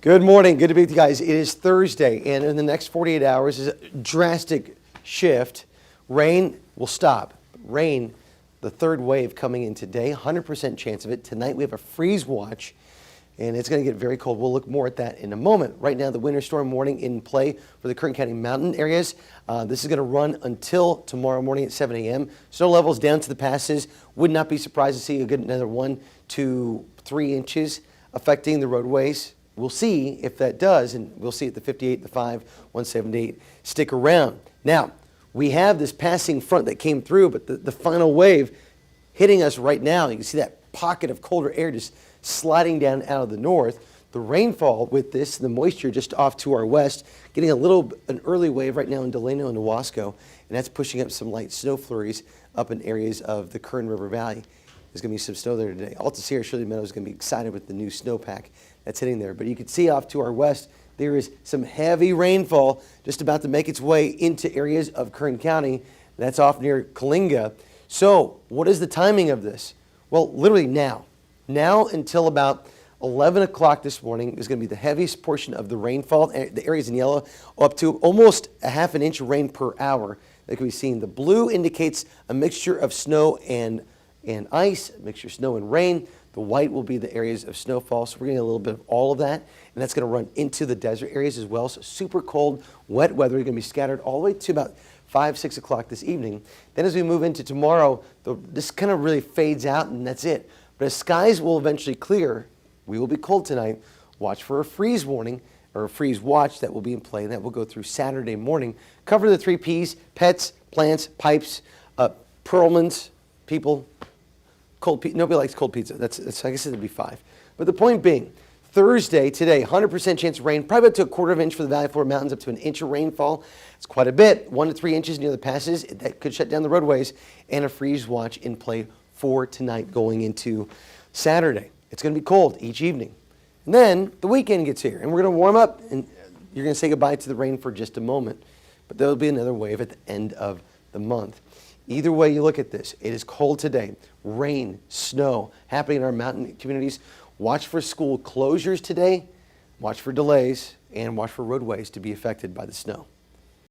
Good morning. Good to be with you guys. It is Thursday, and in the next 48 hours is a drastic shift. Rain will stop. Rain, the third wave coming in today, 100% chance of it. Tonight we have a freeze watch, and it's going to get very cold. We'll look more at that in a moment. Right now, the winter storm warning in play for the Kern County mountain areas. This is going to run until tomorrow morning at 7 a.m. Snow levels down to the passes. Would not be surprised to see a good another 1 to 3 inches affecting the roadways. We'll see if that does, and we'll see at the 58, the 5, 178. Stick around. Now, we have this passing front that came through, but the final wave hitting us right now. You can see that pocket of colder air just sliding down out of the north. The rainfall with this, the moisture just off to our west, getting an early wave right now in Delano and Owasco, and that's pushing up some light snow flurries up in areas of the Kern River Valley. There's going to be some snow there today. Alta Shirley Meadows is going to be excited with the new snowpack that's hitting there. But you can see off to our west, there is some heavy rainfall just about to make its way into areas of Kern County. That's off near Kalinga. So what is the timing of this? Well, literally now. Now until about 11 o'clock this morning is going to be the heaviest portion of the rainfall. The areas in yellow up to almost a half an inch of rain per hour that can be seen. The blue indicates a mixture of snow and ice, a mixture of snow and rain. The white will be the areas of snowfall. So we're getting a little bit of all of that, and that's going to run into the desert areas as well. So super cold, wet weather is going to be scattered all the way to about 5, 6 o'clock this evening. Then as we move into tomorrow, this kind of really fades out, and that's it. But as skies will eventually clear, we will be cold tonight. Watch for a freeze warning or a freeze watch that will be in play, and that will go through Saturday morning. Cover the 3 Ps: pets, plants, pipes, Perlman's, people. Nobody likes cold pizza. That's I guess it'd be 5. But the point being, Thursday, today, 100% chance of rain, probably up to a quarter of an inch for the Valley Florida Mountains, up to an inch of rainfall. It's quite a bit, 1 to 3 inches near the passes. That could shut down the roadways, and a freeze watch in play for tonight going into Saturday. It's going to be cold each evening. And then the weekend gets here, and we're going to warm up, and you're going to say goodbye to the rain for just a moment. But there'll be another wave at the end of the month. Either way you look at this, it is cold today. Rain, snow happening in our mountain communities. Watch for school closures today, watch for delays, and watch for roadways to be affected by the snow.